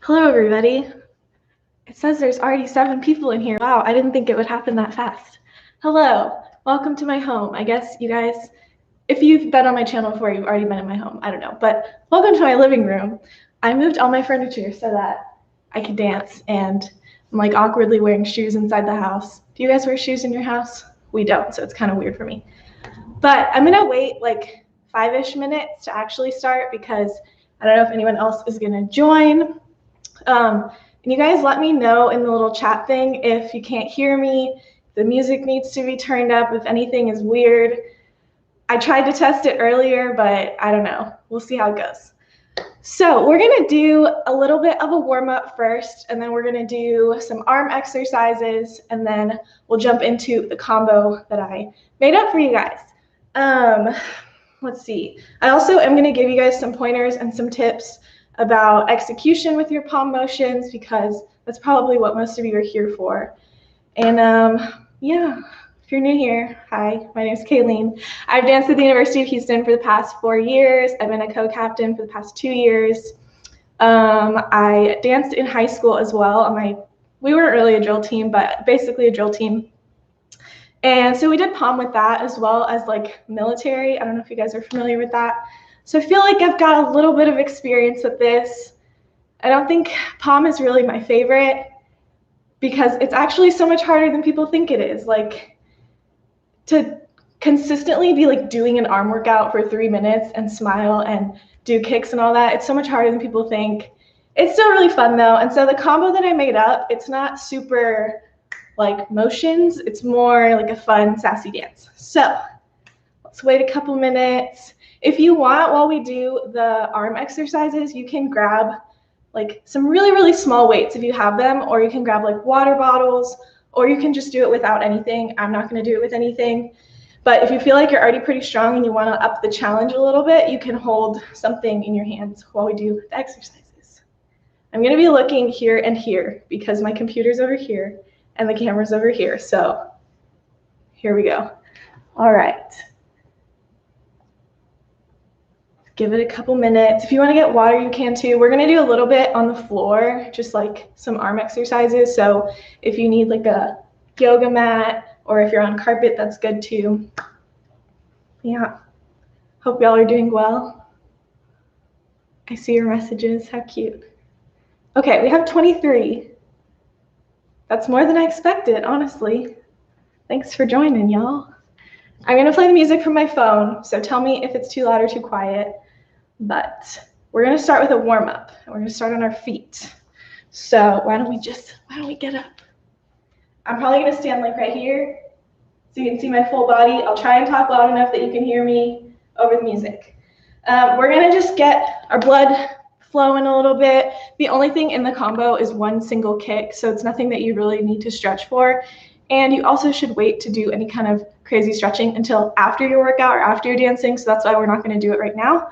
Hello, everybody. It says there's already 7 people in here. Wow, I didn't think it would happen that fast. Hello, welcome to my home. I guess you guys, if you've been on my channel before, you've already been in my home. I don't know, but welcome to my living room. I moved all my furniture so that I could dance, and I'm like awkwardly wearing shoes inside the house. Do you guys wear shoes in your house? We don't, so it's kind of weird for me. But I'm gonna wait like 5-ish minutes to actually start because I don't know if anyone else is gonna join. And you guys let me know in the little chat thing if you can't hear me, the music needs to be turned up, if anything is weird. I tried to test it earlier, but I don't know. We'll see how it goes. So we're gonna do a little bit of a warm-up first, and then we're gonna do some arm exercises, and then we'll jump into the combo that I made up for you guys. Let's see. I also am gonna give you guys some pointers and some tips about execution with your palm motions because that's probably what most of you are here for. And yeah, if you're new here, hi, my name is Kayleen. I've danced at the University of Houston for the past 4 years. I've been a co-captain for the past 2 years. I danced in high school as well. We weren't really a drill team, but basically a drill team. And so we did POM with that as well as like military. I don't know if you guys are familiar with that. So I feel like I've got a little bit of experience with this. I don't think POM is really my favorite because it's actually so much harder than people think it is. Like to consistently be like doing an arm workout for 3 minutes and smile and do kicks and all that, it's so much harder than people think. It's still really fun though. And so the combo that I made up, it's not super like motions, it's more like a fun, sassy dance. So let's wait a couple minutes. If you want, while we do the arm exercises, you can grab like some really, really small weights if you have them, or you can grab like water bottles, or you can just do it without anything. I'm not gonna do it with anything. But if you feel like you're already pretty strong and you wanna up the challenge a little bit, you can hold something in your hands while we do the exercises. I'm gonna be looking here and here because my computer's over here and the camera's over here. So here we go. All right. Give it a couple minutes. If you want to get water, you can too. We're going to do a little bit on the floor, just like some arm exercises. So if you need like a yoga mat or if you're on carpet, that's good too. Yeah. Hope y'all are doing well. I see your messages. How cute. Okay, we have 23. That's more than I expected, honestly. Thanks for joining, y'all. I'm going to play the music from my phone, so tell me if it's too loud or too quiet. But we're going to start with a warm-up. We're going to start on our feet. So why don't we get up? I'm probably going to stand like right here so you can see my full body. I'll try and talk loud enough that you can hear me over the music. We're going to just get our blood flowing a little bit. The only thing in the combo is one single kick, so it's nothing that you really need to stretch for. And you also should wait to do any kind of crazy stretching until after your workout or after you're dancing, so that's why we're not going to do it right now.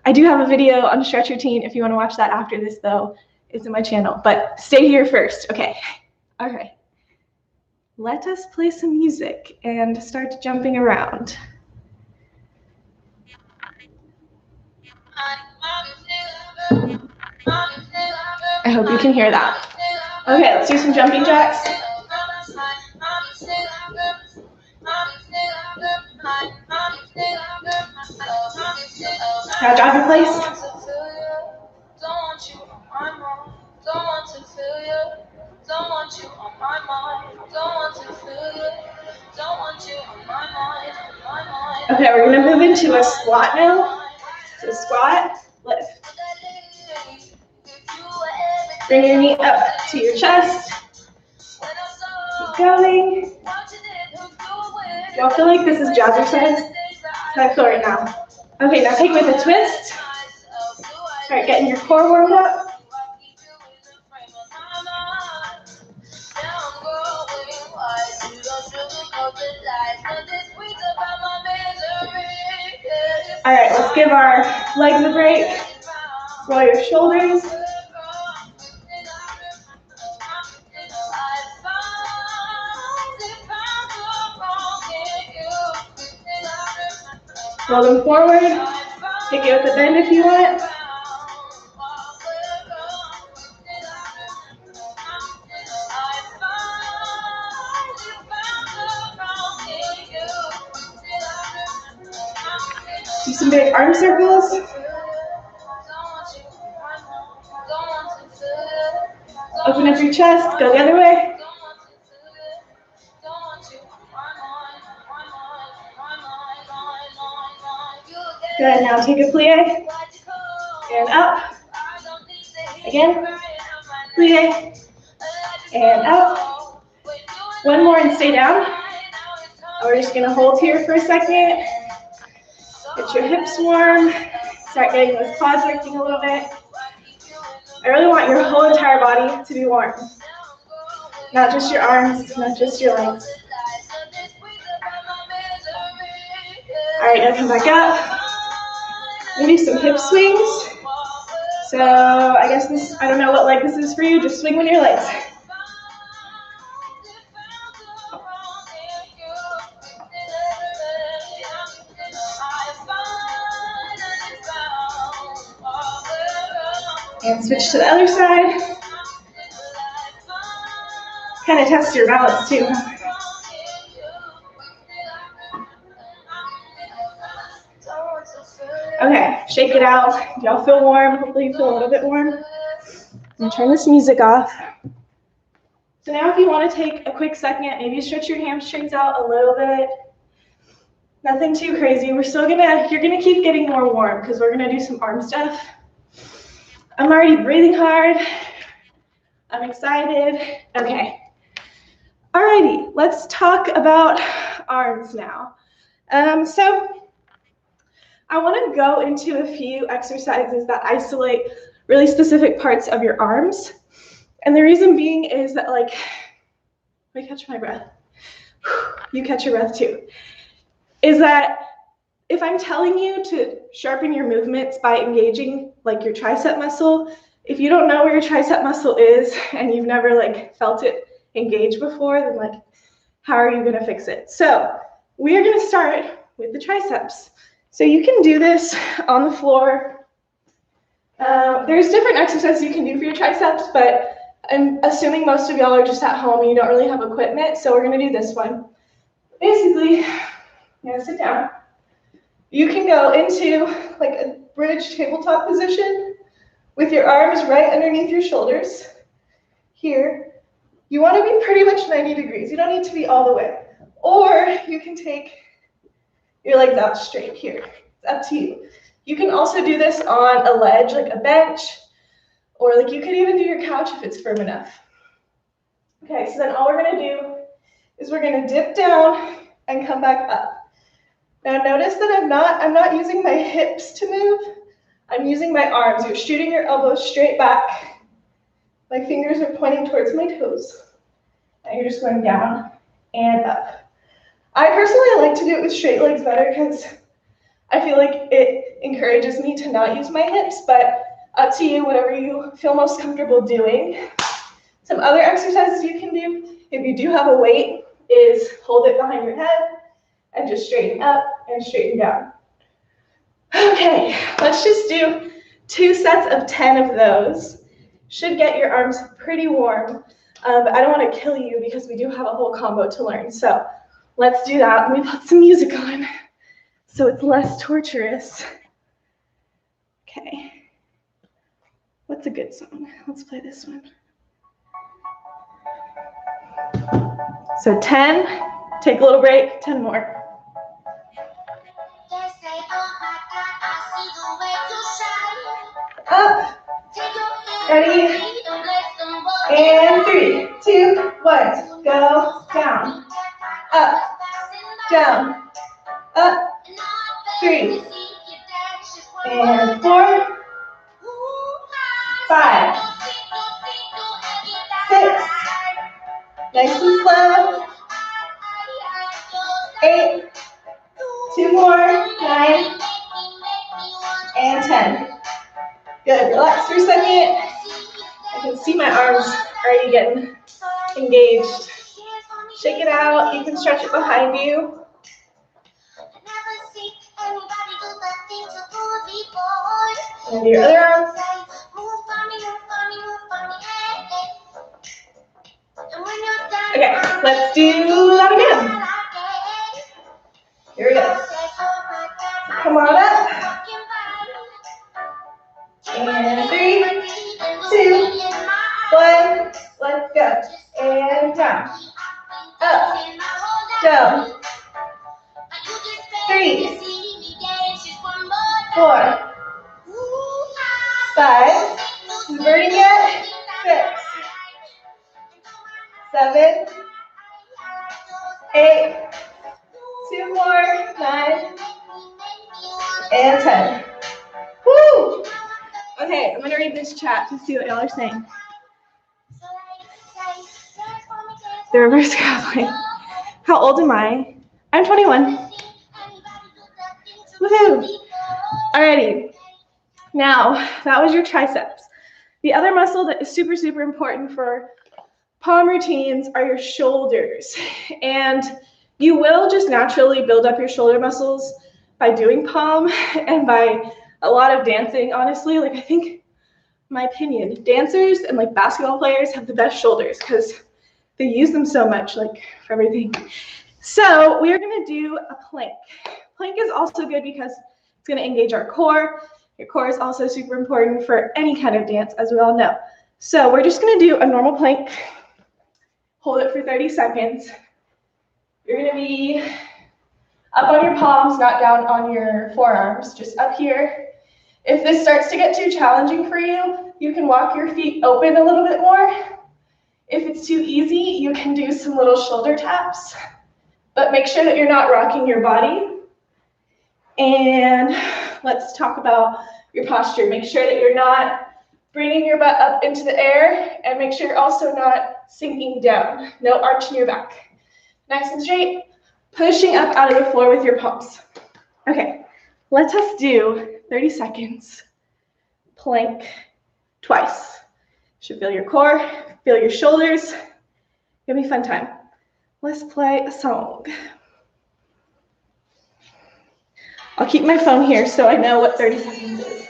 I do have a video on a stretch routine if you want to watch that after this, though. It's in my channel, but stay here first. Okay. All right. Let us play some music and start jumping around. I hope you can hear that. Okay, let's do some jumping jacks. Now drive in place. Okay, we're gonna move into a squat now. So squat, lift. Bring your knee up to your chest. Keep going. Y'all feel like this is jazzercise? How I feel right now. Okay, now take it with a twist. Start getting your core warmed up. All right, let's give our legs a break. Roll your shoulders. Roll them forward. Take it with a bend if you want. big arm circles. Open up your chest, go the other way. Good, now take a plie, and up. Again, plie, and up. One more and stay down. We're just gonna hold here for a second. Get your hips warm. Start getting those quads working a little bit. I really want your whole entire body to be warm. Not just your arms, not just your legs. All right, now come back up. We're gonna do some hip swings. So I guess this, I don't know what leg this is for you, just swing with your legs. And switch to the other side. Kind of test your balance too. Okay, shake it out. Y'all feel warm? Hopefully you feel a little bit warm. I'm gonna turn this music off. So now if you want to take a quick second, maybe stretch your hamstrings out a little bit. Nothing too crazy. You're gonna keep getting more warm because we're gonna do some arm stuff. I'm already breathing hard. I'm excited. Okay. Alrighty, let's talk about arms now. So I want to go into a few exercises that isolate really specific parts of your arms. And the reason being is that, like, let me catch my breath. You catch your breath too. Is that if I'm telling you to sharpen your movements by engaging like your tricep muscle, if you don't know where your tricep muscle is and you've never like felt it engage before, then like, how are you gonna fix it? So we are gonna start with the triceps. So you can do this on the floor. There's different exercises you can do for your triceps, but I'm assuming most of y'all are just at home and you don't really have equipment, so we're gonna do this one. Basically, you're gonna sit down. You can go into like a bridge tabletop position with your arms right underneath your shoulders. Here, you want to be pretty much 90 degrees. You don't need to be all the way. Or you can take your legs out straight here. It's up to you. You can also do this on a ledge, like a bench, or like you could even do your couch if it's firm enough. Okay, so then all we're gonna do is we're gonna dip down and come back up. Now notice that I'm not using my hips to move. I'm using my arms. You're shooting your elbows straight back. My fingers are pointing towards my toes. And you're just going down and up. I personally like to do it with straight legs better because I feel like it encourages me to not use my hips, but up to you, whatever you feel most comfortable doing. Some other exercises you can do, if you do have a weight, is hold it behind your head and just straighten up and straighten down. Okay, let's just do 2 sets of 10 of those. Should get your arms pretty warm, but I don't want to kill you because we do have a whole combo to learn. So let's do that. Let me put some music on so it's less torturous. Okay, what's a good song? Let's play this one. So 10, take a little break, 10 more. Up, ready, and 3, 2, 1, go down, up, down, up, 3, and 4, 5, 6, nice and slow, 8, 2 more, 9, and 10. Good, relax for a second. I can see my arms already getting engaged. Shake it out, you can stretch it behind you. And do your other arm. Okay, let's do that again. Here we go. Come on up. And 3, 2, 1. Let's go. And down. Up. Down. 3, 4, 5. Inverting it. 6, 7, 8. 2 more. 9. And 10. Woo! Okay, I'm gonna read this chat to see what y'all are saying. The reverse cowboy. How old am I? I'm 21. Woohoo! Alrighty. Now, that was your triceps. The other muscle that is super, super important for POM routines are your shoulders. And you will just naturally build up your shoulder muscles by doing POM and by a lot of dancing, honestly. Like, I think, my opinion, dancers and like basketball players have the best shoulders because they use them so much, like, for everything. So we are gonna do a plank. Plank is also good because it's gonna engage our core. Your core is also super important for any kind of dance, as we all know. So we're just gonna do a normal plank. Hold it for 30 seconds. You're gonna be up on your palms, not down on your forearms, just up here. If this starts to get too challenging for you, you can walk your feet open a little bit more. If it's too easy, you can do some little shoulder taps, but make sure that you're not rocking your body. And let's talk about your posture. Make sure that you're not bringing your butt up into the air, and make sure you're also not sinking down. No arch in your back. Nice and straight, pushing up out of the floor with your palms. Okay, let us do 30 seconds plank twice. Should feel your core, feel your shoulders. Give me a fun time. Let's play a song. I'll keep my phone here so I know what 30 seconds is.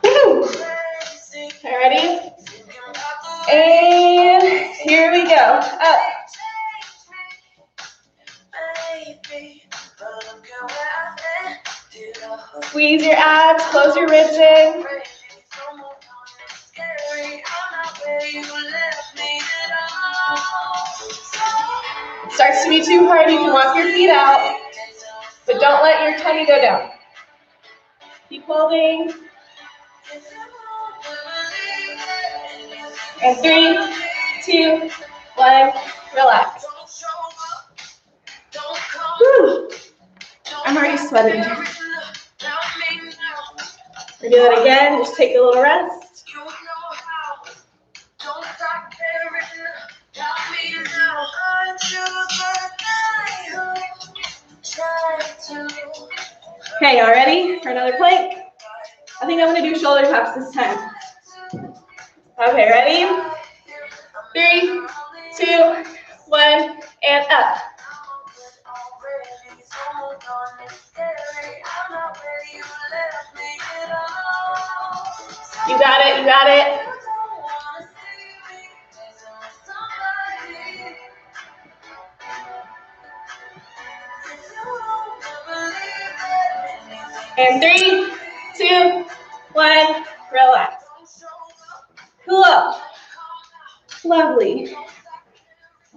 Woo! Okay, ready? And here we go. Up. Squeeze your abs, close your ribs in. It starts to be too hard, you can walk your feet out, but don't let your tummy go down. Keep holding. And 3, 2, 1, relax. Whew. I'm already sweating. We do that again, just take a little rest. Okay, y'all ready for another plank? I think I'm gonna do shoulder taps this time. Okay, ready? 3, 2, 1, and up. You got it, you got it. And 3, 2, 1, relax. Cool. Lovely.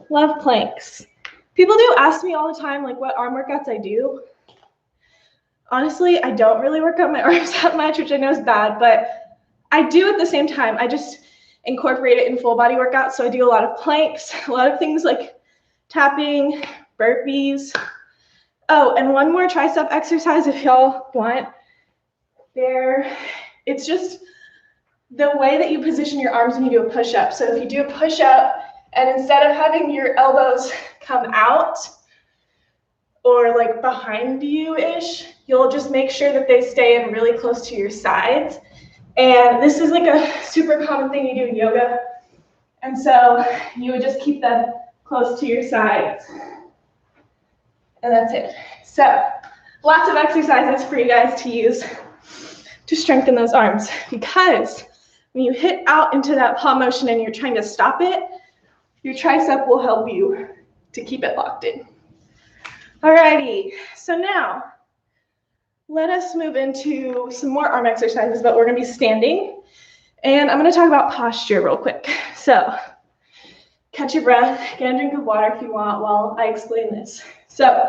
Love planks. People do ask me all the time, like, what arm workouts I do. Honestly, I don't really work out my arms that much, which I know is bad, but I do at the same time. I just incorporate it in full body workouts. So I do a lot of planks, a lot of things like tapping, burpees. Oh, and one more tricep exercise if y'all want. It's just the way that you position your arms when you do a push-up. So if you do a push-up and instead of having your elbows come out or like behind you-ish, you'll just make sure that they stay in really close to your sides. And this is like a super common thing you do in yoga. And so you would just keep them close to your sides. And that's it. So lots of exercises for you guys to use to strengthen those arms, because when you hit out into that palm motion and you're trying to stop it, your tricep will help you to keep it locked in. Alrighty, so now let us move into some more arm exercises, but we're gonna be standing. And I'm gonna talk about posture real quick. So catch your breath, get a drink of water if you want while I explain this. So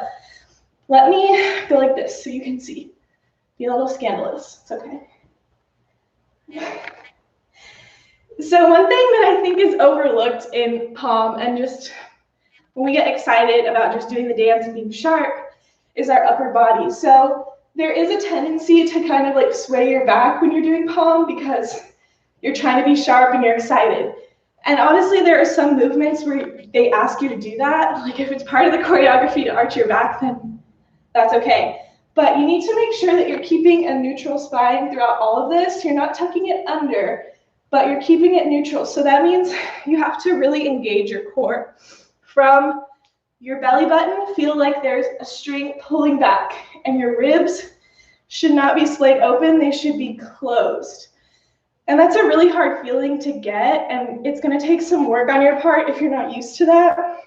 let me go like this so you can see. Be a little scandalous, it's okay. So one thing that I think is overlooked in POM, and just when we get excited about just doing the dance and being sharp, is our upper body. So there is a tendency to kind of like sway your back when you're doing POM because you're trying to be sharp and you're excited. And honestly, there are some movements where they ask you to do that. Like if it's part of the choreography to arch your back, then that's okay. But you need to make sure that you're keeping a neutral spine throughout all of this. You're not tucking it under, but you're keeping it neutral. So that means you have to really engage your core. From your belly button, feel like there's a string pulling back, and your ribs should not be splayed open, they should be closed. And that's a really hard feeling to get, and it's gonna take some work on your part if you're not used to that.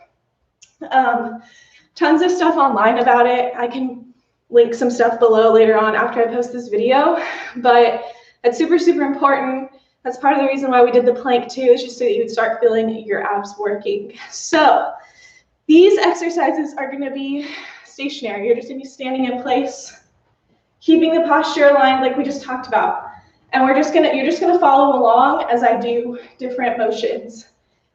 Tons of stuff online about it. I can link some stuff below later on after I post this video, but it's super, super important. That's part of the reason why we did the plank too, is just so that you would start feeling your abs working. So these exercises are gonna be stationary. You're just gonna be standing in place, keeping the posture aligned like we just talked about. And you're just gonna follow along as I do different motions.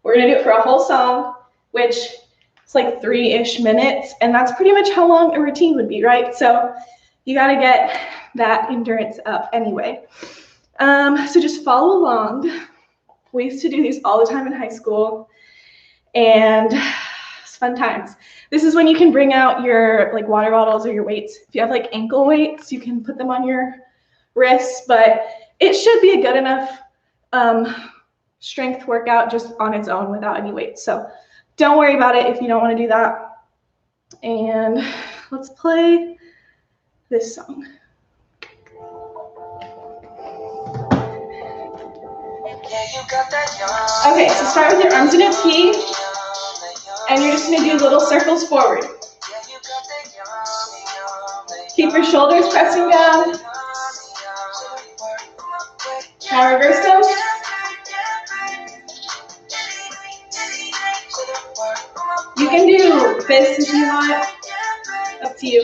We're gonna do it for a whole song, which is like 3-ish minutes, and that's pretty much how long a routine would be, right? So you gotta get that endurance up anyway. So just follow along. We used to do these all the time in high school, and it's fun times. This is when you can bring out your like water bottles or your weights. If you have like ankle weights, you can put them on your wrists, but it should be a good enough strength workout just on its own without any weights. So don't worry about it if you don't want to do that. And let's play this song. Okay, so start with your arms in a T, and you're just going to do little circles forward. Keep your shoulders pressing down. Now reverse those. You can do fists if you want, up to you.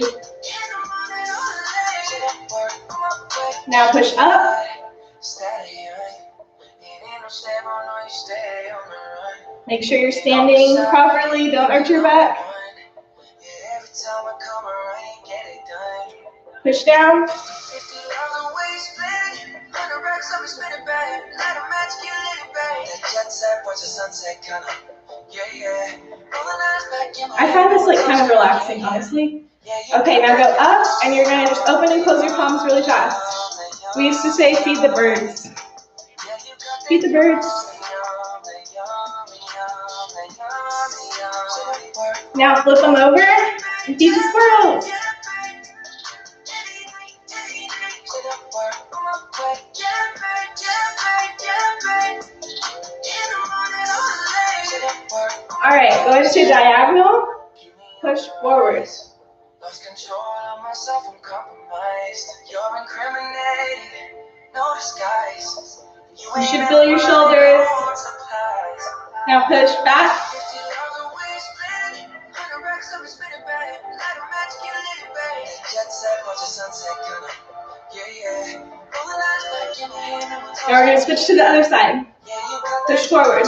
Now push up. Make sure you're standing properly, don't arch your back. Push down. I find this like kind of relaxing, honestly. Okay, now go up, and you're gonna just open and close your palms really fast. We used to say feed the birds. Feed the birds. Now flip them over and feed the squirrels. All right, go into diagonal, push forward. Lost control of myself, I'm compromised. You're incriminated, no disguise. You should feel your shoulders. Now push back. Now we're going to switch to the other side. Push forward.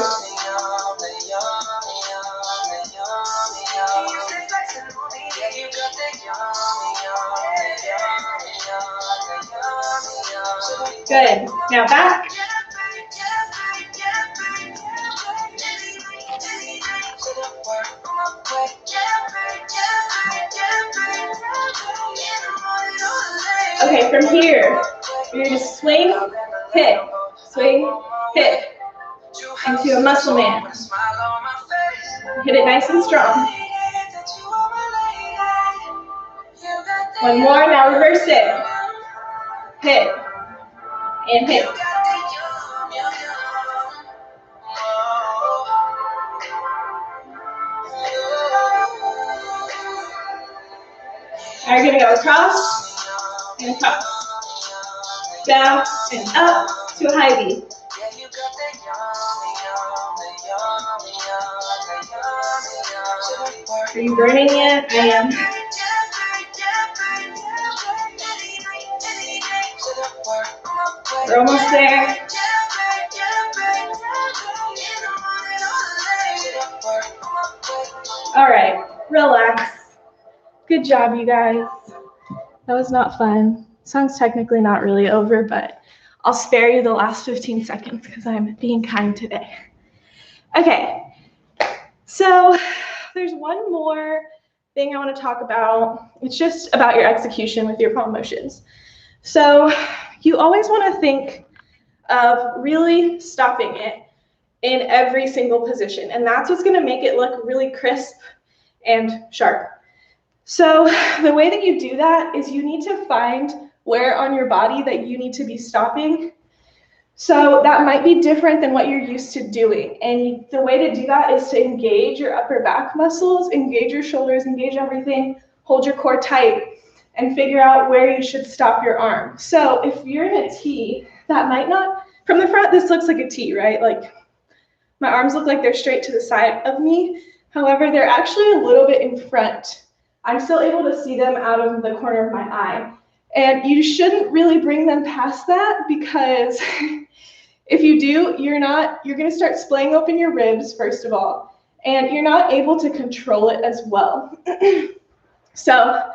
Good. Now back. Okay, from here, you're going to swing, hit, into a muscle man. Hit it nice and strong. One more, now reverse it. Hit, and hit. Now you're gonna go across and across, down and up to a high V. Are you burning yet? I am. We're almost there. All right, relax. Good job, you guys. That was not fun. Song's technically not really over, but I'll spare you the last 15 seconds because I'm being kind today. Okay, so there's one more thing I want to talk about. It's just about your execution with your palm motions. So you always want to think of really stopping it in every single position, and that's what's going to make it look really crisp and sharp. So the way that you do that is you need to find where on your body that you need to be stopping. So that might be different than what you're used to doing. And the way to do that is to engage your upper back muscles, engage your shoulders, engage everything, hold your core tight, and figure out where you should stop your arm. So if you're in a T, that might not, from the front, this looks like a T, right? Like my arms look like they're straight to the side of me. However, they're actually a little bit in front. I'm still able to see them out of the corner of my eye. And you shouldn't really bring them past that because if you do, you're going to start splaying open your ribs, first of all, and you're not able to control it as well. So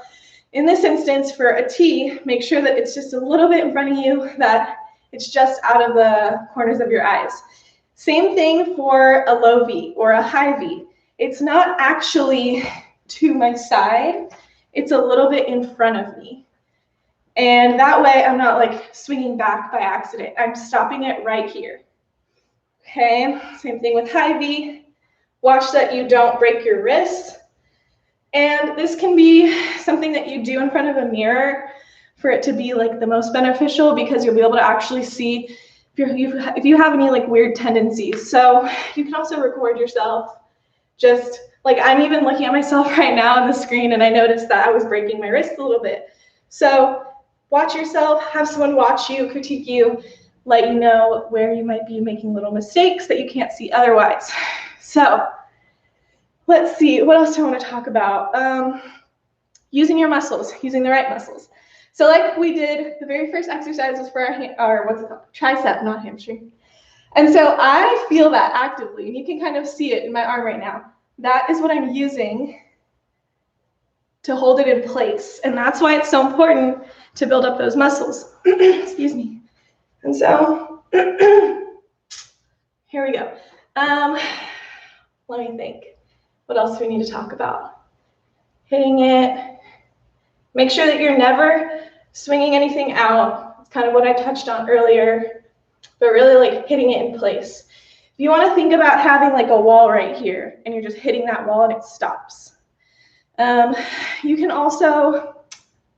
in this instance, for a T, make sure that it's just a little bit in front of you, that it's just out of the corners of your eyes. Same thing for a low V or a high V. It's not actually to my side, it's a little bit in front of me. And that way I'm not like swinging back by accident. I'm stopping it right here. Okay, same thing with high V. Watch that you don't break your wrist. And this can be something that you do in front of a mirror for it to be like the most beneficial, because you'll be able to actually see if you have any like weird tendencies. So you can also record yourself. Just like I'm even looking at myself right now on the screen, and I noticed that I was breaking my wrist a little bit. So watch yourself, have someone watch you, critique you, let you know where you might be making little mistakes that you can't see otherwise. So let's see, what else do I want to talk about? Using your muscles, using the right muscles. So like we did, the very first exercise was for our what's it called? Tricep, not hamstring. And so I feel that actively, and you can kind of see it in my arm right now. That is what I'm using to hold it in place. And that's why it's so important to build up those muscles. Excuse me. And so here we go. Let me think. What else do we need to talk about? Hitting it. Make sure that you're never swinging anything out. It's kind of what I touched on earlier, but really like hitting it in place. If you want to think about having like a wall right here, and you're just hitting that wall and it stops. You can also,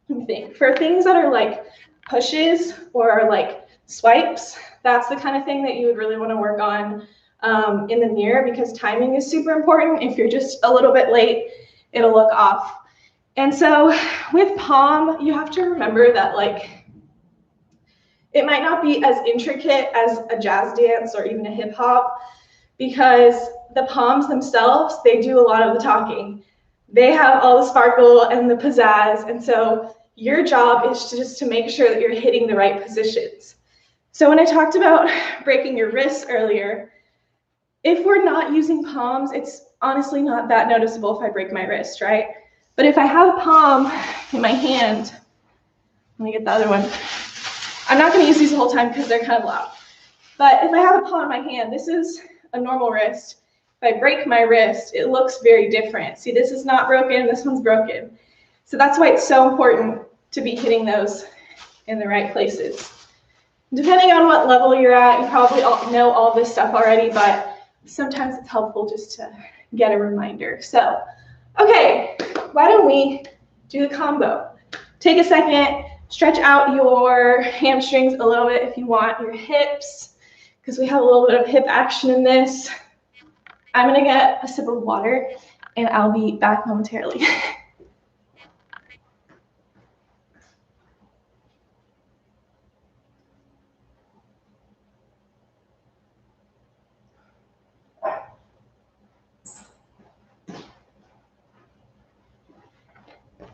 let me think, for things that are like pushes or like swipes, that's the kind of thing that you would really want to work on in the mirror, because timing is super important. If you're just a little bit late, it'll look off. And so with POM, you have to remember that like it might not be as intricate as a jazz dance or even a hip hop, because the POMs themselves, they do a lot of the talking. They have all the sparkle and the pizzazz, and so your job is just to make sure that you're hitting the right positions. So when I talked about breaking your wrists earlier, if we're not using POMs, it's honestly not that noticeable if I break my wrist, right? But if I have a POM in my hand, let me get the other one. I'm not going to use these the whole time because they're kind of loud. But if I have a POM in my hand, this is a normal wrist. If I break my wrist, it looks very different. See, this is not broken, this one's broken. So that's why it's so important to be hitting those in the right places. Depending on what level you're at, you probably all know all this stuff already, but sometimes it's helpful just to get a reminder. So, okay, why don't we do the combo? Take a second, stretch out your hamstrings a little bit if you want, your hips, because we have a little bit of hip action in this. I'm gonna get a sip of water and I'll be back momentarily.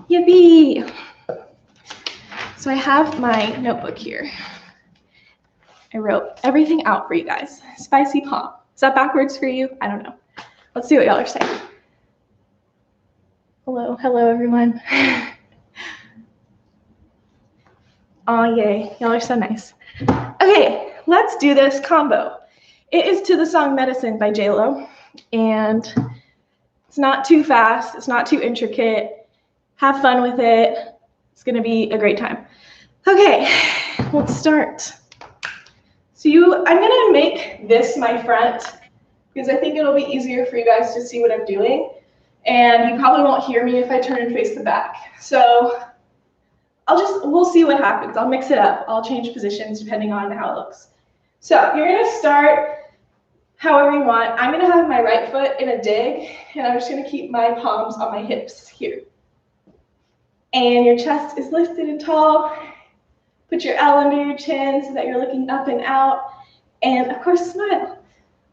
Yippee! So I have my notebook here. I wrote everything out for you guys. Spicy POM. Is that backwards for you? I don't know. Let's see what y'all are saying. Hello everyone. Oh yay, y'all are so nice. Okay, let's do this combo. It is to the song Medicine by J-Lo, and it's not too fast, it's not too intricate. Have fun with it. It's gonna be a great time. Okay, let's start. So I'm gonna make this my front because I think it'll be easier for you guys to see what I'm doing. And you probably won't hear me if I turn and face the back. So we'll see what happens. I'll mix it up. I'll change positions depending on how it looks. So you're gonna start however you want. I'm gonna have my right foot in a dig, and I'm just gonna keep my palms on my hips here. And your chest is lifted and tall. Put your L under your chin so that you're looking up and out. And of course, smile.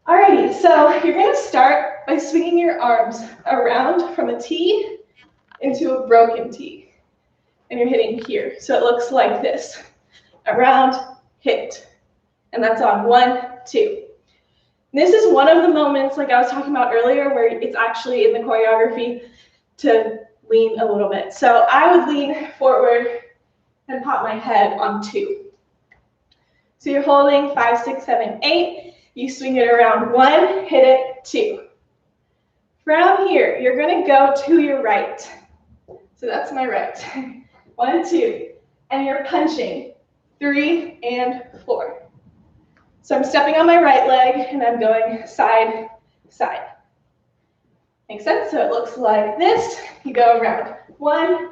Alrighty, so you're gonna start by swinging your arms around from a T into a broken T. And you're hitting here. So it looks like this. Around, hit. And that's on 1, 2. This is one of the moments, like I was talking about earlier, where it's actually in the choreography to lean a little bit. So I would lean forward and pop my head on 2. So you're holding 5, 6, 7, 8. You swing it around 1, hit it, 2. From here, you're gonna go to your right. So that's my right. 1, 2. And you're punching 3 and 4. So I'm stepping on my right leg and I'm going side, side. Makes sense? So it looks like this. You go around 1,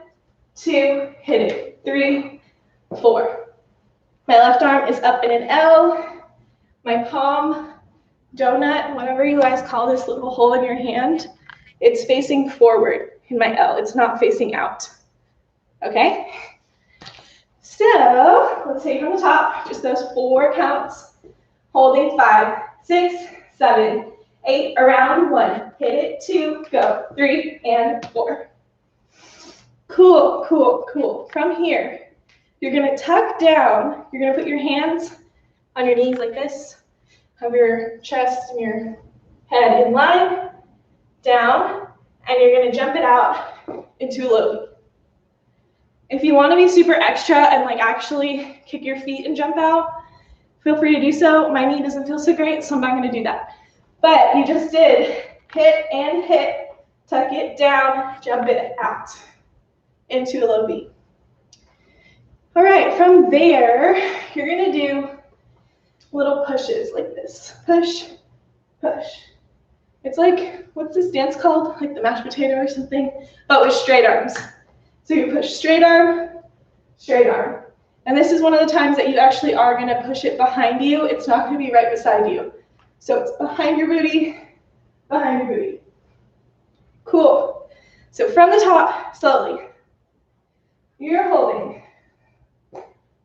2, hit it, 3, 4. My left arm is up in an L. My palm, donut, whatever you guys call this little hole in your hand, it's facing forward in my L. It's not facing out. Okay? So let's take from the top, just those 4 counts. Holding 5, 6, 7, 8, around 1, hit it, 2, go, 3 and 4. Cool, cool, cool. From here, you're gonna tuck down, you're gonna put your hands on your knees like this, have your chest and your head in line, down, and you're gonna jump it out into a low V. If you wanna be super extra and like actually kick your feet and jump out, feel free to do so. My knee doesn't feel so great, so I'm not gonna do that. But you just did hit and hit, tuck it down, jump it out into a low V. All right, from there, you're gonna do little pushes like this. Push, push. It's like, what's this dance called? Like the mashed potato or something, but with straight arms. So you push straight arm, straight arm. And this is one of the times that you actually are gonna push it behind you. It's not gonna be right beside you. So it's behind your booty, behind your booty. Cool. So from the top, slowly. You're holding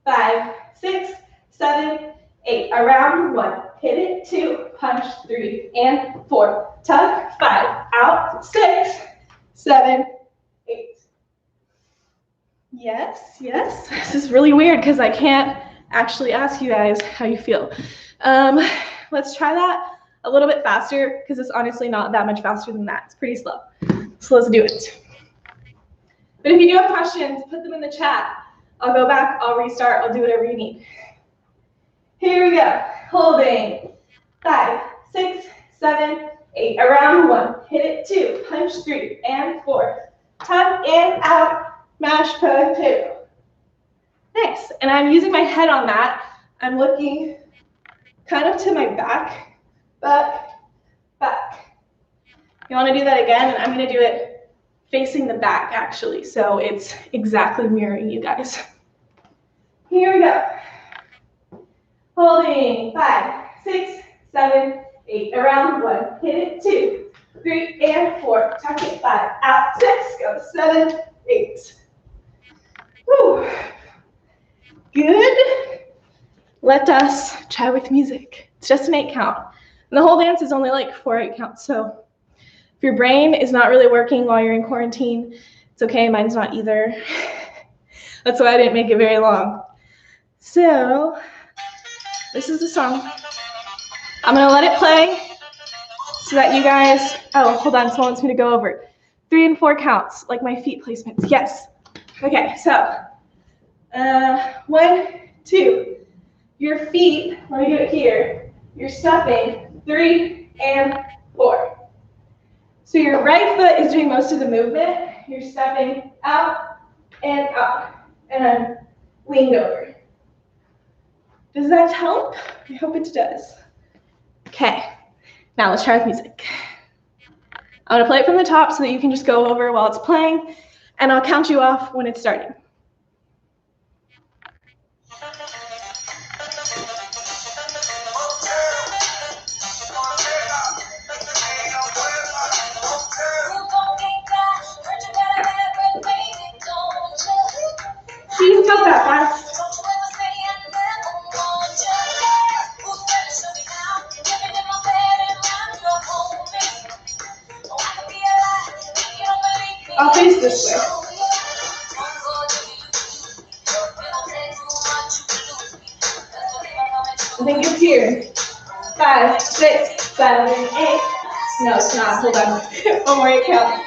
5, 6, 7, 8, around 1, hit it, 2, punch 3 and 4, tuck 5, out 6, 7, 8. Yes, yes. This is really weird because I can't actually ask you guys how you feel. Let's try that a little bit faster because it's honestly not that much faster than that. It's pretty slow. So let's do it. But if you do have questions, put them in the chat. I'll go back, I'll restart, I'll do whatever you need. Here we go. Holding 5, 6, 7, 8, around 1, hit it 2, punch 3 and 4, tuck and out, mashed potato. Nice. And I'm using my head on that. I'm looking kind of to my back, back, back. You want to do that again? And I'm going to do it facing the back actually, so it's exactly mirroring you guys. Here we go. Holding 5, 6, 7, 8, around 1, hit it 2, 3 and 4, tuck it 5, out 6, go 7, 8. Woo. Good. Let us try with music. It's just an 8 count. And the whole dance is only like 4 8 counts, so if your brain is not really working while you're in quarantine, It's okay, mine's not either. That's why I didn't make it very long. So, this is the song. I'm gonna let it play so that you guys, oh, hold on, someone wants me to go over it. 3 and 4 counts, like my feet placements, yes. Okay, so, 1, 2, your feet, let me do it here, you're stepping 3 and 4. So your right foot is doing most of the movement, you're stepping out and up, and then leaned over. Does that help? I hope it does. Okay, now let's try with music. I'm gonna play it from the top so that you can just go over while it's playing, and I'll count you off when it's starting. She's not that fast. I'll face this way. I think it's here. 5, 6, 7, 8. No, it's not. Hold on. One more count.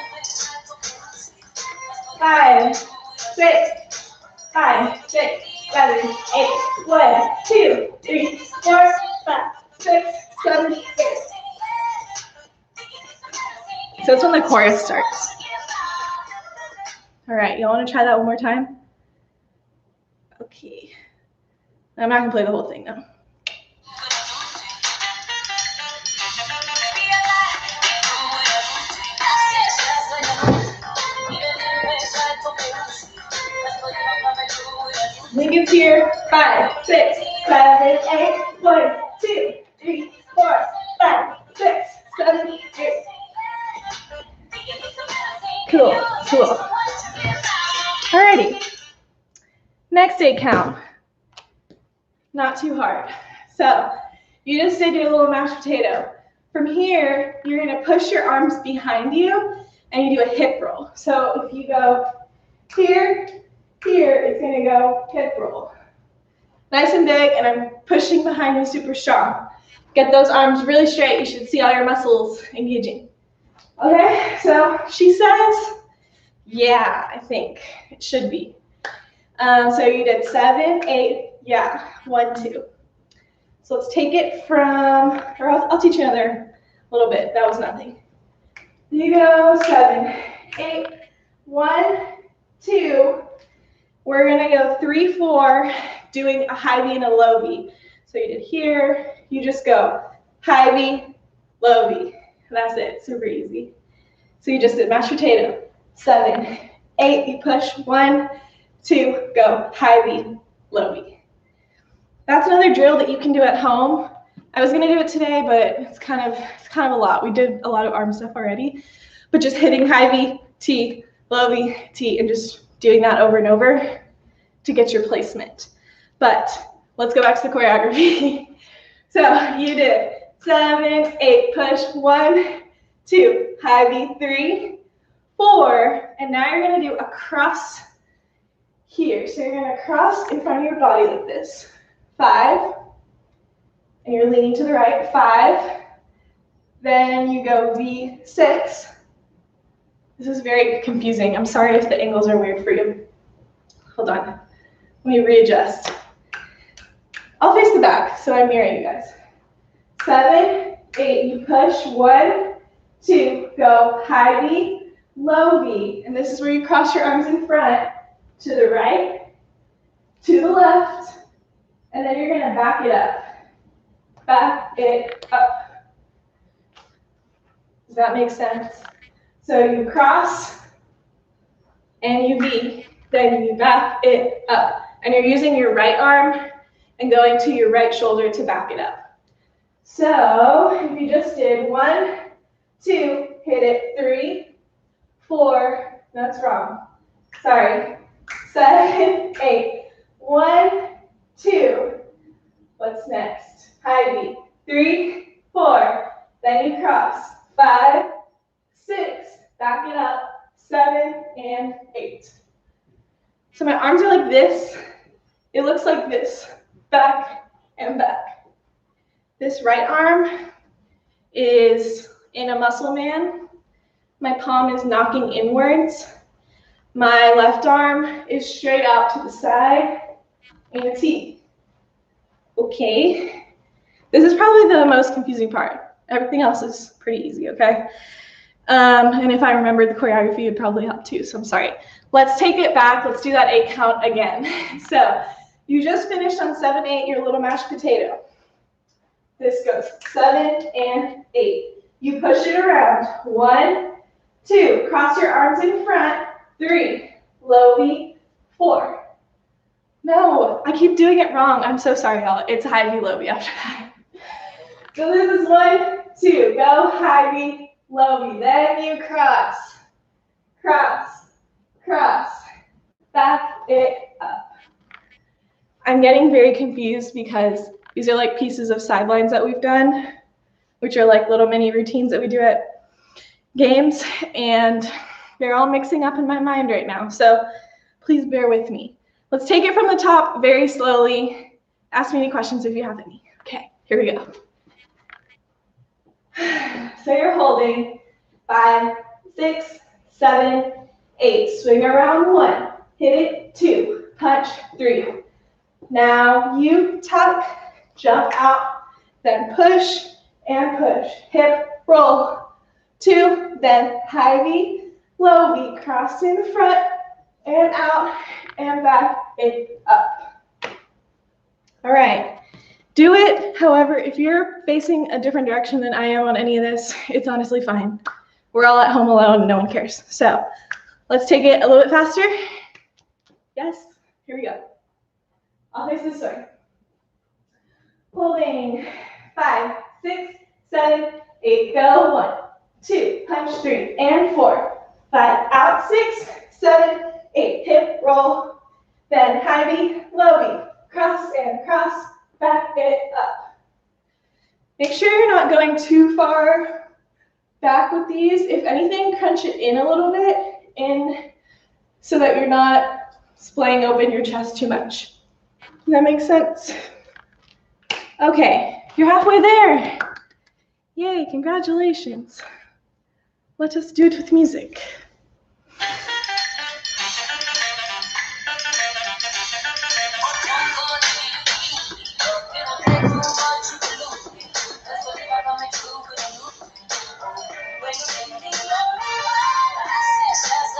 5, 6, 5, 6, 7, 8. 1, 2, 3, 4, 5, 6, 7, 8. So it's when the chorus starts. All right, y'all want to try that one more time? Okay. I'm not gonna play the whole thing though. I think it's here. 5, 6, 7, 8. 1, 2, 3, 4, 5, 6, 7, 8. Cool, cool. Alrighty. Next 8 count. Not too hard. So you just did your little mashed potato. From here, you're gonna push your arms behind you and you do a hip roll. So if you go here, here, it's gonna go hip roll. Nice and big, and I'm pushing behind you super strong. Get those arms really straight. You should see all your muscles engaging. Okay, so she says, yeah, I think it should be. So you did 7, 8, yeah, 1, 2. So let's take it from, or I'll teach you another little bit. That was nothing. You go 7, 8, 1, 2. We're gonna go 3, 4, doing a high V and a low V. So you did here, you just go high V, low V. That's it, super easy. So you just did mashed potato. 7, 8, you push, 1, 2, go high V, low V. That's another drill that you can do at home. I was gonna do it today, but it's kind of a lot. We did a lot of arm stuff already, but just hitting high V, T, low V, T, and just doing that over and over to get your placement. But let's go back to the choreography. So you did 7, 8, push, 1, 2, high V, 3, 4, and now you're gonna do a cross here. So you're gonna cross in front of your body like this. 5, and you're leaning to the right, 5. Then you go V6. This is very confusing. I'm sorry if the angles are weird for you. Hold on, let me readjust. I'll face the back, so I'm mirroring you guys. 7, 8, you push, 1, 2, go high V, low V. And this is where you cross your arms in front, to the right, to the left, and then you're gonna back it up. Back it up. Does that make sense? So you cross, and you V, then you back it up. And you're using your right arm and going to your right shoulder to back it up. So if you just did 1, 2, hit it, 3, 4, that's wrong. Sorry, 7, 8, 1, 2. What's next? High V, 3, 4, then you cross, 5, 6, back it up, 7, and 8. So my arms are like this. It looks like this, back and back. This right arm is in a muscle man. My palm is knocking inwards. My left arm is straight out to the side in a T. Okay. This is probably the most confusing part. Everything else is pretty easy, okay? And if I remembered the choreography, it would probably help too, so I'm sorry. Let's take it back. Let's do that 8 count again. So you just finished on 7, 8, your little mashed potato. This goes 7 and 8. You push it around. 1, 2, cross your arms in front. 3, low V, 4. No, I keep doing it wrong. I'm so sorry, y'all. It's high V, low V after that. So this is 1, 2, go high V, low V. Then you cross, cross, cross, back it up. I'm getting very confused because these are like pieces of sidelines that we've done, which are like little mini routines that we do at games, and they're all mixing up in my mind right now. So please bear with me. Let's take it from the top very slowly. Ask me any questions if you have any. Okay, here we go. So you're holding 5, 6, 7, 8. Swing around 1. Hit it 2. Punch 3. Now you tuck, jump out, then push and push. Hip roll. 2, then high V, low V. Cross in front and out and back it up. All right. Do it. However, if you're facing a different direction than I am on any of this, it's honestly fine. We're all at home alone. No one cares. So let's take it a little bit faster. Yes. Here we go. I'll face this way. Holding 5, 6, 7, 8. Go 1, 2. Punch 3 and 4. 5 out. 6, 7, 8. Hip roll. Then high V, low V. Cross and cross. Back it up. Make sure you're not going too far back with these. If anything, crunch it in a little bit so that you're not splaying open your chest too much. Does that make sense? Okay, you're halfway there. Yay, congratulations. Let us do it with music.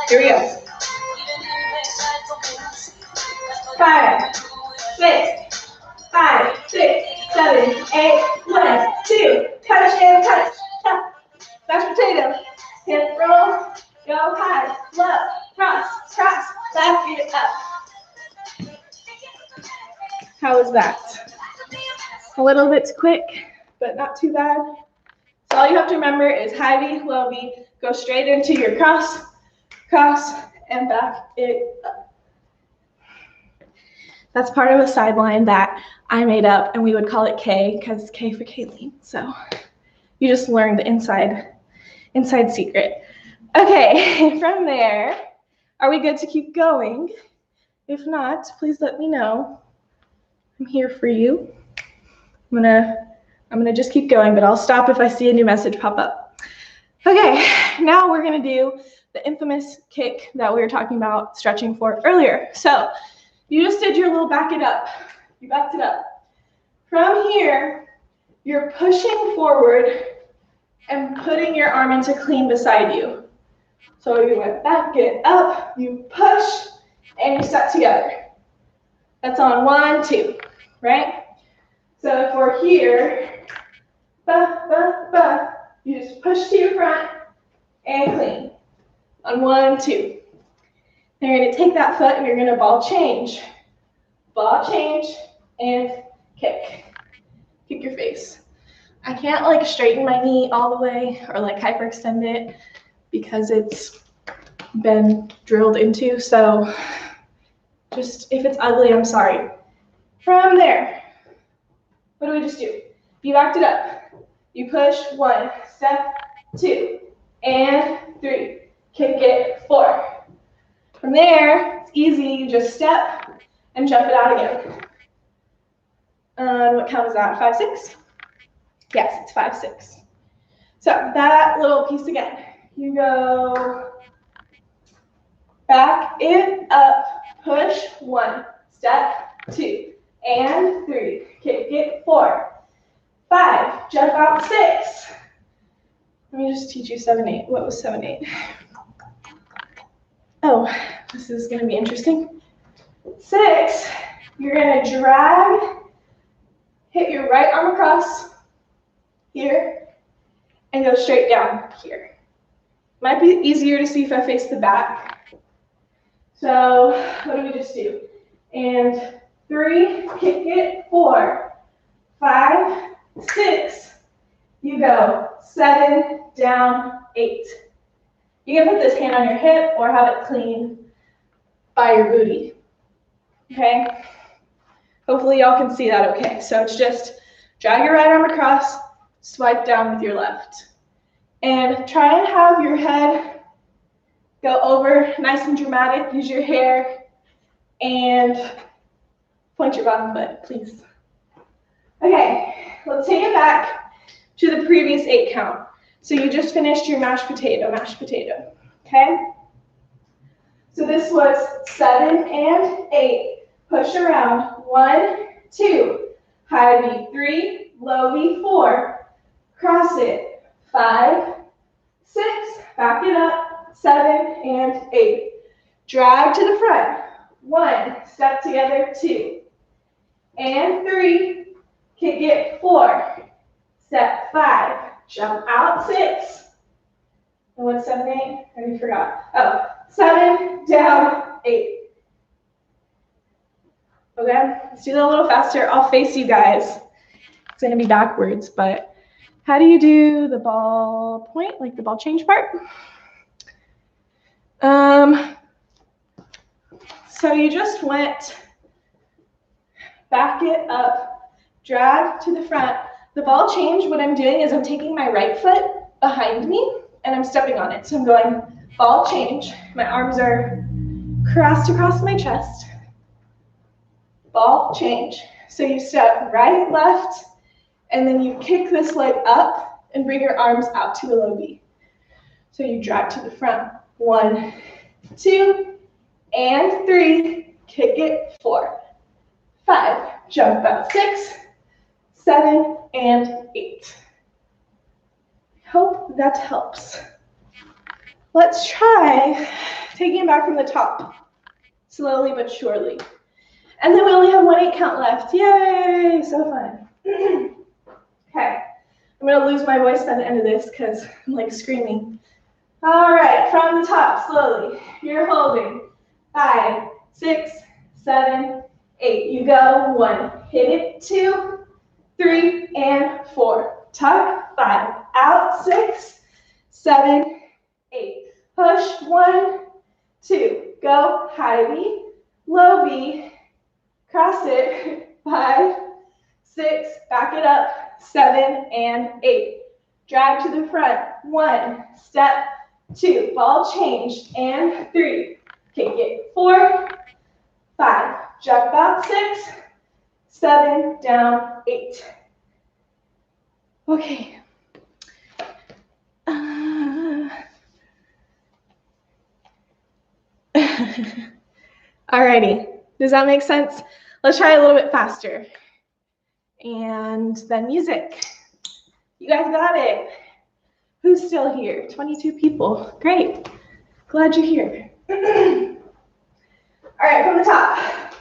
Here we go. 5, 6, 5, 6, 7, 8. 1, 2. Punch and punch. Mashed potato. Hip roll. Go high. Low. Cross. Cross. Back it up. How was that? A little bit quick, but not too bad. So all you have to remember is high V, low V. Go straight into your cross, cross, and back it up. That's part of a sideline that I made up, and we would call it K because K for Kayleen. So you just learned the inside secret. Okay, from there, are we good to keep going? If not, please let me know. I'm here for you. I'm gonna just keep going, but I'll stop if I see a new message pop up. Okay, now we're gonna do the infamous kick that we were talking about stretching for earlier. So you just did your little back it up. You backed it up. From here, you're pushing forward and putting your arm into clean beside you. So you went back it up, you push, and you step together. That's on 1, 2, right? So if we're here, ba, ba, ba, you just push to your front and clean. On 1, 2. Then you're going to take that foot and you're going to ball change. Ball change and kick. Kick your face. I can't like straighten my knee all the way or like hyperextend it because it's been drilled into. So just if it's ugly, I'm sorry. From there, what do we just do? You backed it up. You push 1, step 2, and 3. kick it, 4. From there, it's easy, you just step and jump it out again. What count is that, 5, 6? Yes, it's 5, 6. So that little piece again. You go back it up, push, 1, step, 2, and 3, kick it, 4, 5, jump out, 6. Let me just teach you 7, 8. What was 7, 8? Oh, this is gonna be interesting. 6, you're gonna drag, hit your right arm across here, and go straight down here. Might be easier to see if I face the back. So what do we just do? And 3, kick it, 4, 5, 6. You go 7, down, 8. You can put this hand on your hip or have it clean by your booty. Okay? Hopefully y'all can see that okay. So it's just drag your right arm across, swipe down with your left. And try and have your head go over nice and dramatic. Use your hair and point your bottom foot, please. Okay, let's take it back to the previous 8 count. So you just finished your mashed potato, okay? So this was 7 and 8. Push around, 1, 2, high V, 3, low V, 4, cross it, 5, 6, back it up, 7 and 8. Drag to the front, 1, step together, 2, and 3, kick it, 4, step, 5, jump out, 6, and what's 7, 8? I already forgot. Oh, 7, down, 8. Okay, let's do that a little faster. I'll face you guys. It's gonna be backwards, but how do you do the ball point, like the ball change part? So you just went back it up, drag to the front. The ball change, what I'm doing is I'm taking my right foot behind me and I'm stepping on it. So I'm going ball change. My arms are crossed across my chest. Ball change. So you step right, left, and then you kick this leg up and bring your arms out to a low V. So you drag to the front. 1, 2, and 3. Kick it, 4, 5. Jump out, 6, 7, and 8. Hope that helps. Let's try taking it back from the top, slowly but surely. And then we only have 1 8 count left. Yay, so fun. Okay, I'm gonna lose my voice by the end of this because I'm like screaming. All right, from the top, slowly. You're holding 5, 6, 7, 8. You go 1, hit it, 2, 3, and 4. Tuck, 5, out, 6, 7, 8. Push, 1, 2. Go, high V, low V, cross it, 5, 6, back it up, 7, and 8. Drag to the front, 1, step, 2, ball change, and 3. Kick it, 4, 5, jump out, 6, 7, down, 8. Okay. Alrighty, does that make sense? Let's try a little bit faster. And then music. You guys got it. Who's still here? 22 people. Great. Glad you're here. All right, from the top.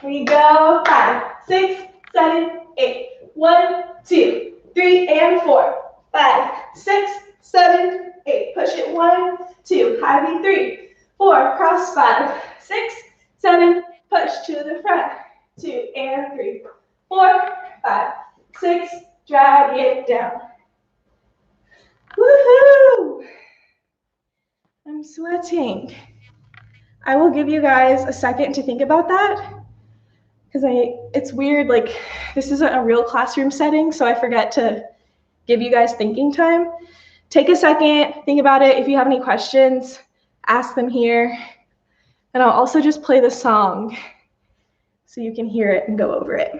We go 5, 6, 7, 8. 1, 2, 3, and 4. 5, 6, 7, 8. Push it. 1, 2. High V, 3, 4. Cross 5, 6, 7. Push to the front. 2 and 3, 4, 5, 6. Drag it down. Woohoo! I'm sweating. I will give you guys a second to think about that because it's weird, like this isn't a real classroom setting, so I forget to give you guys thinking time. Take a second, think about it. If you have any questions, ask them here. And I'll also just play the song so you can hear it and go over it.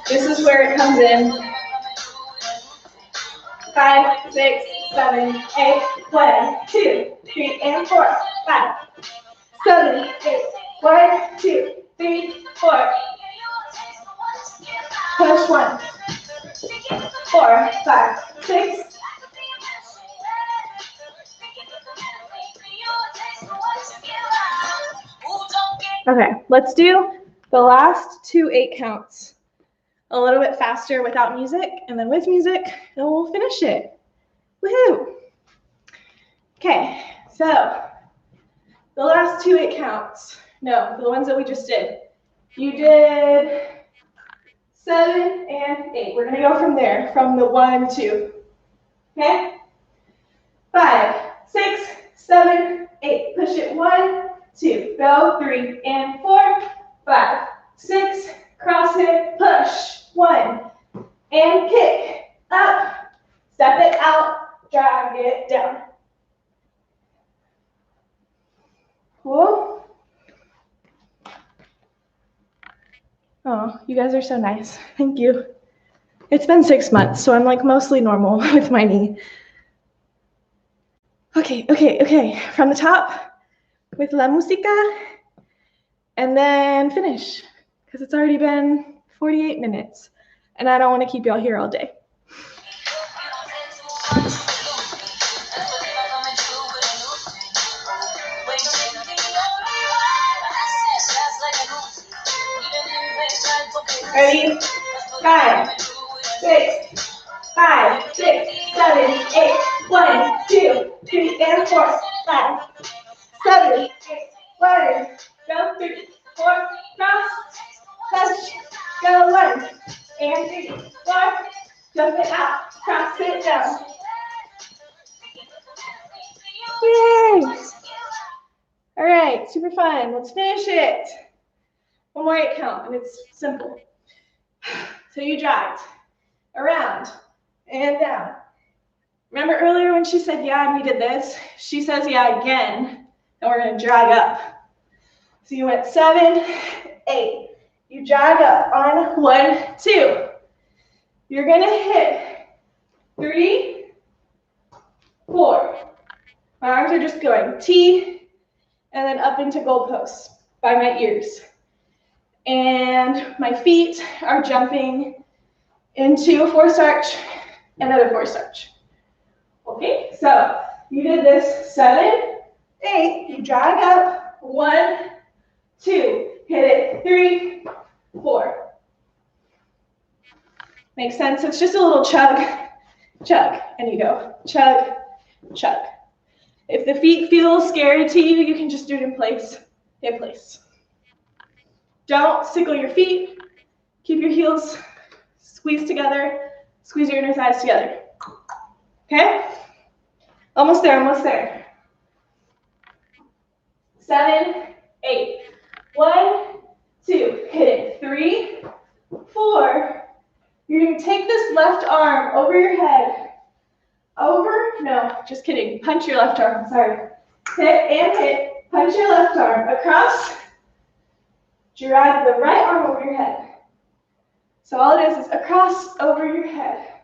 This is where it comes in. 5, 6, 7, 8, 1, 2, 3, and 4, 5, 7, 8, 1, 2, 3, 4. Push 1, 4, 5, 6. Okay, let's do the last 2 8 counts a little bit faster without music, and then with music, and we'll finish it. Woohoo! Okay, so the last 2 8 counts. No, the ones that we just did. You did 7 and 8. We're gonna go from there, from the 1, 2. Okay? 5, 6, 7, 8. Push it 1, 2. Go 3 and 4, 5, 6. Cross it, push. 1 and kick up. Step it out, drag it down. Cool. Oh, you guys are so nice. Thank you. It's been 6 months, so I'm like mostly normal with my knee. Okay. From the top with La Musica, and then finish, because it's already been 48 minutes, and I don't want to keep y'all here all day. Ready? 5, 6, 5, 6, 7, 8. 1, 2, 3, and 4, 5, 7, 8. 1, go 3, 4, cross, touch, go 1, and 3, 4, jump it out, cross it down. Yay! All right, super fun. Let's finish it. 1 more 8 count, and it's simple. So you dragged around and down. Remember earlier when she said, yeah, and we did this? She says, yeah, again, and we're gonna drag up. So you went 7, 8. You drag up on 1, 2. You're gonna hit 3, 4. My arms are just going T, and then up into goalposts by my ears. And my feet are jumping into a forced arch, another forced arch. Okay, so you did this 7, 8. You drag up 1, 2. Hit it 3, 4. Makes sense? It's just a little chug, chug, and you go chug, chug. If the feet feel scary to you, you can just do it in place, in place. Don't sickle your feet. Keep your heels squeezed together. Squeeze your inner thighs together. Okay? Almost there, almost there. 7, 8. 1, 2. Hit it. 3, 4. You're going to take this left arm over your head. Over? No, just kidding. Punch your left arm. Sorry. Hit and hit. Punch your left arm across. Drag the right arm over your head. So all it is across over your head.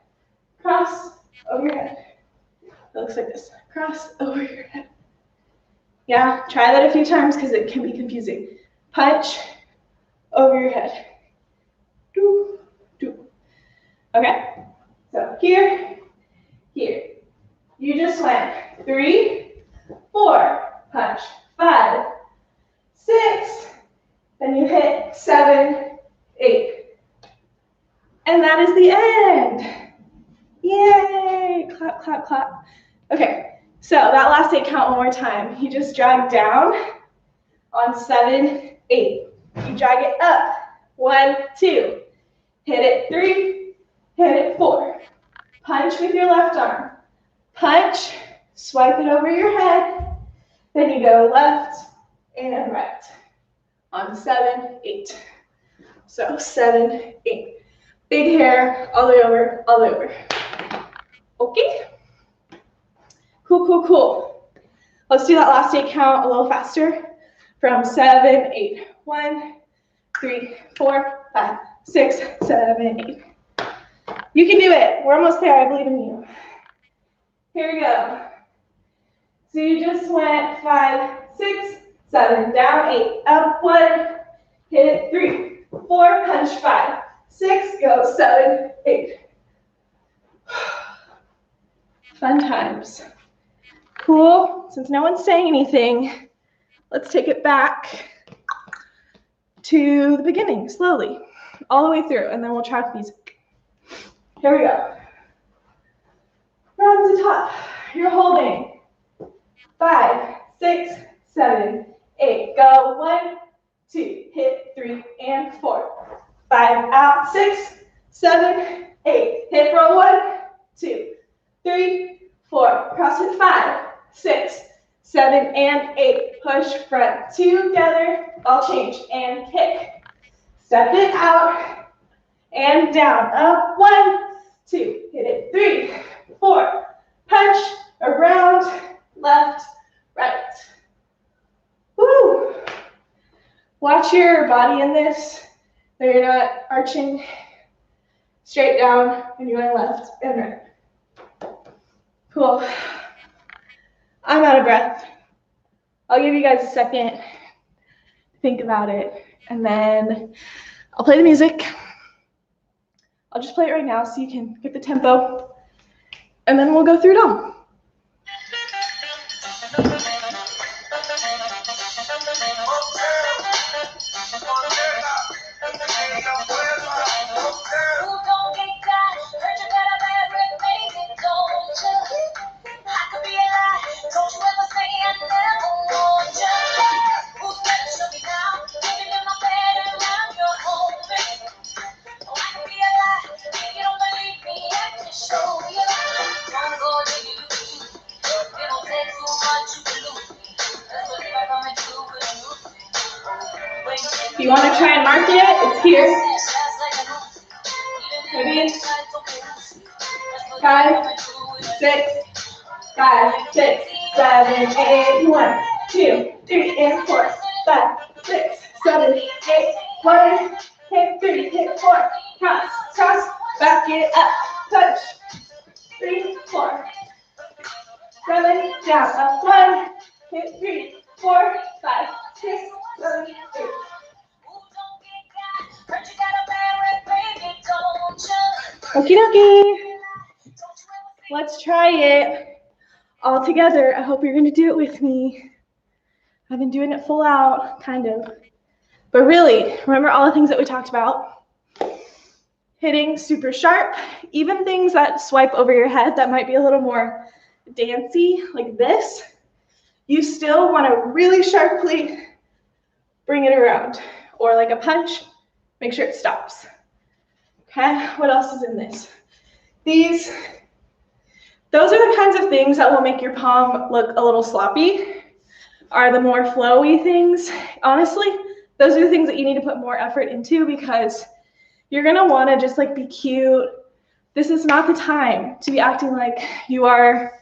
Cross over your head. It looks like this. Cross over your head. Yeah, try that a few times because it can be confusing. Punch over your head. Do, do. Okay, so here, here. You just went 3, 4, punch, 5, 6, then you hit 7, 8. And that is the end. Yay, clap, clap, clap. Okay, so that last 8 count one more time. You just drag down on 7, 8. You drag it up, 1, 2. Hit it 3, hit it 4. Punch with your left arm. Punch, swipe it over your head. Then you go left and right on 7, 8. So 7, 8. Big hair, all the way over, all the way over. Okay? Cool, cool, cool. Let's do that last 8 count a little faster. From 7, 8. 1, 3, 4, 5, 6, 7, 8. You can do it. We're almost there. I believe in you. Here we go. So you just went 5, 6, 7, down 8, up 1, hit it 3, 4, punch 5, 6, go 7, 8. Fun times. Cool. Since no one's saying anything, let's take it back to the beginning, slowly, all the way through, and then we'll track music. Here we go. From the top, you're holding 5, 6, 7, 8. Go 1, 2, hit 3 and 4. 5 out, 6, 7, 8. Hip roll 1, 2, 3, 4. Cross it 5, 6, 7, and 8. Push front together. All change and kick. Step it out and down. Up 1, 2. Hit it 3, 4. Punch around, left, right. Woo! Watch your body in this, so you're not arching straight down when you're going left and right. Cool. I'm out of breath. I'll give you guys a second to think about it, and then I'll play the music. I'll just play it right now so you can get the tempo, and then we'll go through it all. If you want to try and mark it, it's here. Ready? 5, 6, 5, 6, 7, 8. 1, 2, 3, and 4. 5, 6, 7, 8. 1, hit 3, hit 4. Cross, cross, back it up. Touch. 3, 4. 7, down, up 1. Hit 3, 4, 5, 6, 7, 8. Okie dokie. Let's try it all together. I hope you're going to do it with me. I've been doing it full out, kind of. But really, remember all the things that we talked about? Hitting super sharp, even things that swipe over your head that might be a little more dancey, like this. You still want to really sharply bring it around. Or like a punch, make sure it stops. Okay, what else is in this? Those are the kinds of things that will make your palm look a little sloppy, are the more flowy things. Honestly, those are the things that you need to put more effort into because you're gonna wanna just like be cute. This is not the time to be acting like you are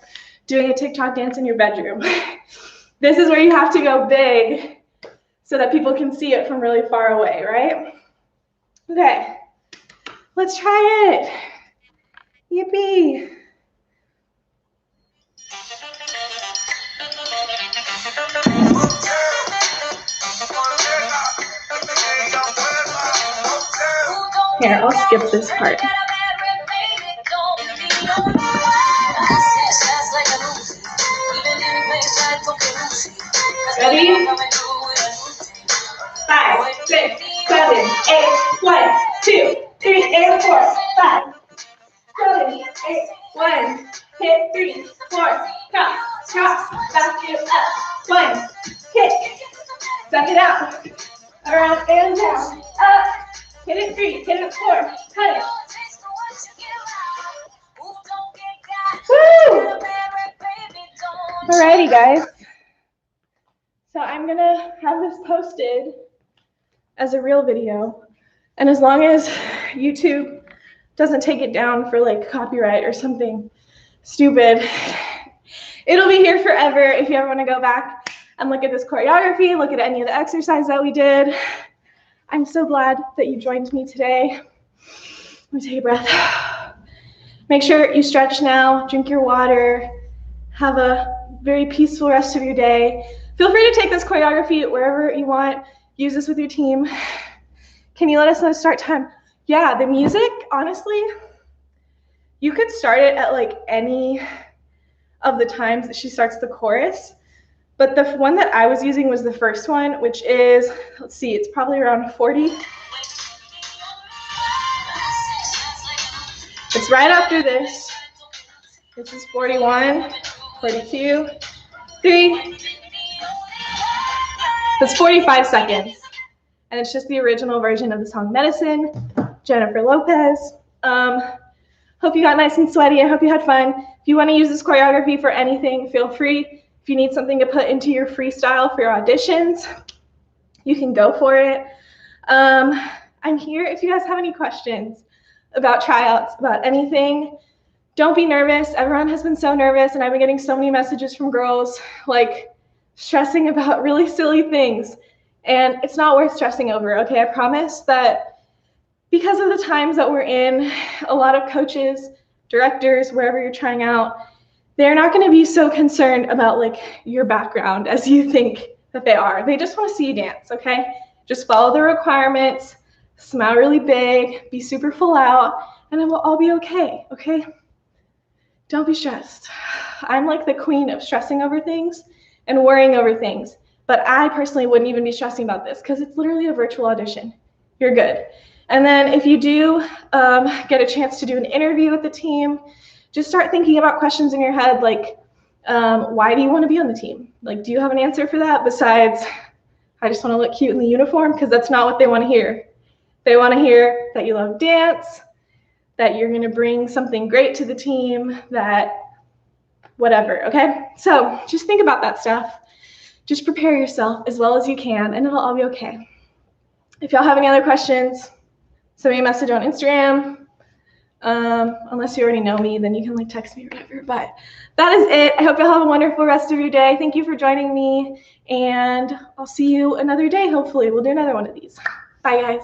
doing a TikTok dance in your bedroom. This is where you have to go big so that people can see it from really far away, right? Okay, let's try it. Yippee. Here, I'll skip this part. Ready? 5, 6, 7, 8, 1, 2, 3, and 4, 5, 7, 8, 1, hit 3, 4, cross, back it up, 1, hit, suck it out, around and down, up, hit it 3, hit it 4, cut it. Woo! Alrighty, guys. So I'm gonna have this posted as a real video, and as long as YouTube doesn't take it down for like copyright or something stupid, it'll be here forever if you ever want to go back and look at this choreography, look at any of the exercise that we did. I'm so glad that you joined me today. Let me take a breath. Make sure you stretch now, drink your water, have a very peaceful rest of your day. Feel free to take this choreography wherever you want. Use this with your team. Can you let us know start time? Yeah, the music, honestly, you could start it at like any of the times that she starts the chorus. But the one that I was using was the first one, which is, let's see, it's probably around 40. It's right after this. This is 41, 42, 3. That's 45 seconds. And it's just the original version of the song Medicine, Jennifer Lopez. Hope you got nice and sweaty. I hope you had fun. If you want to use this choreography for anything, feel free. If you need something to put into your freestyle for your auditions, you can go for it. I'm here if you guys have any questions about tryouts, about anything. Don't be nervous. Everyone has been so nervous, and I've been getting so many messages from girls like stressing about really silly things. And it's not worth stressing over, okay? I promise that because of the times that we're in, a lot of coaches, directors, wherever you're trying out, they're not going to be so concerned about like your background as you think that they are. They just want to see you dance, okay? Just follow the requirements, smile really big, be super full out, and it will all be okay, okay? Don't be stressed. I'm like the queen of stressing over things and worrying over things. But I personally wouldn't even be stressing about this because it's literally a virtual audition. You're good. And then if you do get a chance to do an interview with the team, just start thinking about questions in your head like, why do you want to be on the team? Like, do you have an answer for that besides, I just want to look cute in the uniform? Because that's not what they want to hear. They want to hear that you love dance, that you're going to bring something great to the team, that whatever, okay? So just think about that stuff. Just prepare yourself as well as you can, and it'll all be okay. If y'all have any other questions, send me a message on Instagram. Unless you already know me, then you can like text me or whatever. But that is it. I hope y'all have a wonderful rest of your day. Thank you for joining me, and I'll see you another day, hopefully. We'll do another one of these. Bye, guys.